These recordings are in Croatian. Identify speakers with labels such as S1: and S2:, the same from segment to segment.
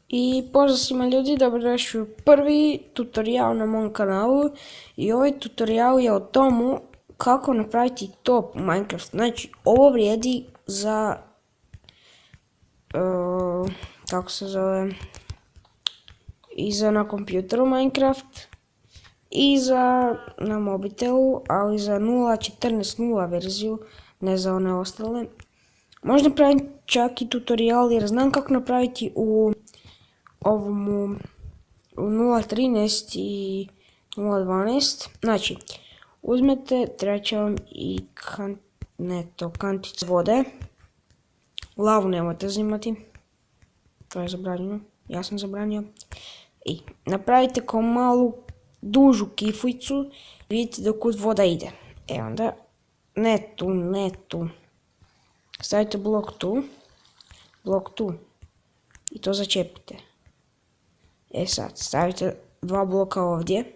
S1: I pozdrav svima ljudi, dobrodošli u prvi tutorial na mom kanalu i ovaj tutorial je o tomu kako napraviti top u Minecraft. Znači ovo vrijedi za, kako se zove, i za na kompjuteru Minecraft i za na mobitelu, ali za 0.14.0 verziju, ne za one ostale. Možda napravim čak i tutorial jer znam kako napraviti u ovomu u 0.13 i 0.12. Znači, uzmete, treba će vam i kanticu vode. Lavu nemojte uzimati, to je zabranjeno, ja sam zabranio. I napravite kao malu dužu kiflicu, vidite dokud voda ide. E onda, ne tu. Stavite blok tu i to začepite. E sad, stavite dva bloka ovdje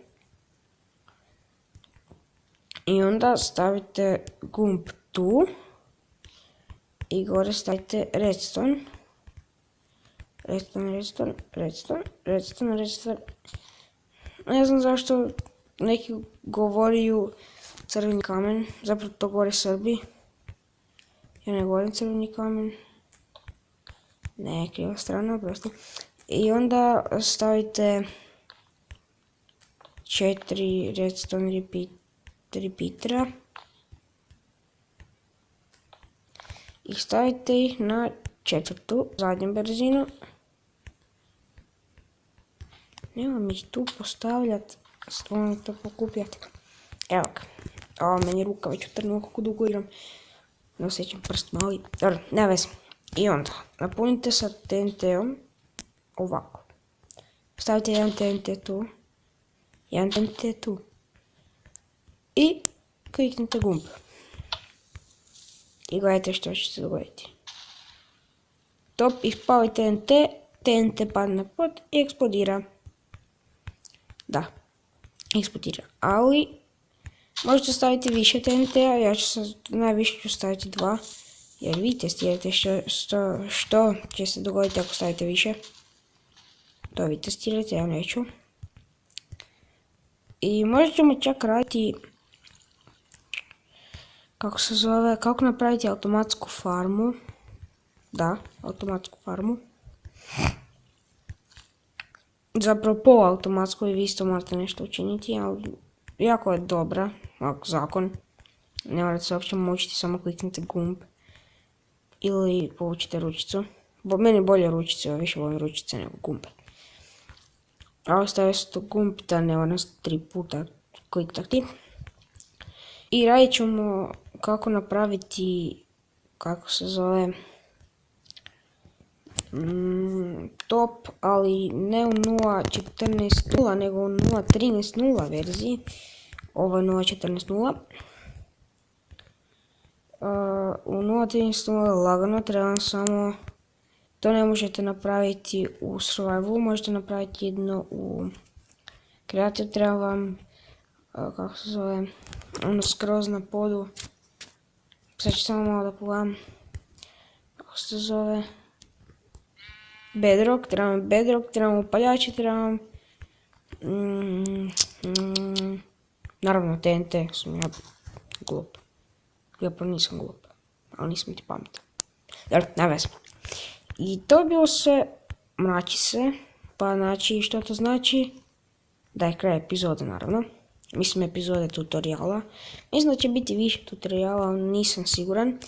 S1: i onda stavite gumb tu i gore stavite redstone. Ne znam zašto neki govoriju crveni kamen, zapravo to govore Srbi. Ja ne govorim crveni kamen. Ne, kriva strana, prosto. I onda stavite 4 redstone repeatera i stavite ih na četvrtu, zadnju brzinu. Nemam ih tu postavljati, stvarno to pokupljati. Evo ga, ovo meni ruka već utrnula kako dugo igram. Ne osjećam prst mali, dobro, ne veze. I onda napunite sa TNT-om ovako. Stavite jedan TNT tu, jedan TNT tu i kliknite gumb. I gledajte što će se dogoditi. Top ispali TNT, TNT padne na pod i eksplodira. Da, eksplodira, ali možete staviti više TNT-a, ja ću najviše staviti 2. Jer vi testirate što će se dogoditi ako stavite više. To vi testirate, ja neću. I možda ćemo čak raditi, kako se zove, kako napraviti automatsku farmu. Da, automatsku farmu. Zapravo poluautomatsku i vi isto morate nešto učiniti, ali jako je dobra, zakon. Ne morate se uopće mučiti, samo kliknite gumb. Ili povučite ručicu. Meni bolje ručice, ja više volim ručice nego gumbe. A ostavio sam to gumb da ne moram 3 puta kliknuti. I radit ćemo kako napraviti, kako se zove, top, ali ne u 0.14.0 nego u 0.13.0 verziji. Ovo je 0.14.0. U 0.13.0 lagano, trebam samo, to ne možete napraviti u survivalu, možete napraviti jedno u kreativ, treba vam, kako se zove, ono skroz na podu. Sad ću samo malo da pogledam, kako se zove, bedrock, trebam upaljači, trebam, naravno TNT, sam ja glup. Ja pa nisam glup, ali nisam ti pametan. Dobro, ne veze. I to je bilo sve, mrači se, pa znači što to znači? Da je kraj epizode naravno. Mislim epizode tutoriala. Mislim da će biti više tutoriala, ali nisam siguran.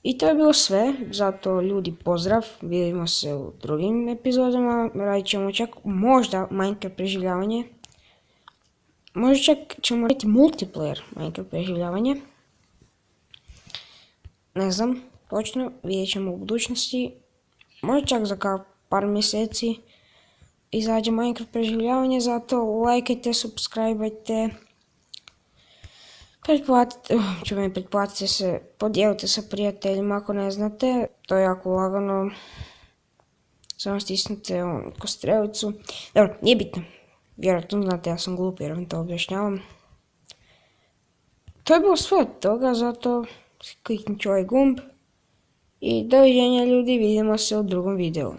S1: I to je bilo sve, zato ljudi pozdrav, vidimo se u drugim epizodama, radit ćemo čak možda Minecraft preživljavanje. Možda čak ćemo raditi multiplayer Minecraft preživljavanje. Ne znam, točno, vidjet ćemo u budućnosti. Možda čak za par mjeseci izađe Minecraft preživljavanje, zato lajkajte, subscribeajte, pretplatite se, podijelite sa prijateljima ako ne znate, to je jako lagano, samo stisnite kostrelicu. Dobro, nije bitno, vjerojatno znate, ja sam glup jer vam to objašnjavam. To je bilo sve od toga, zato kliknut ću ovaj gumb i doviđenja ljudi, vidimo se u drugom videu.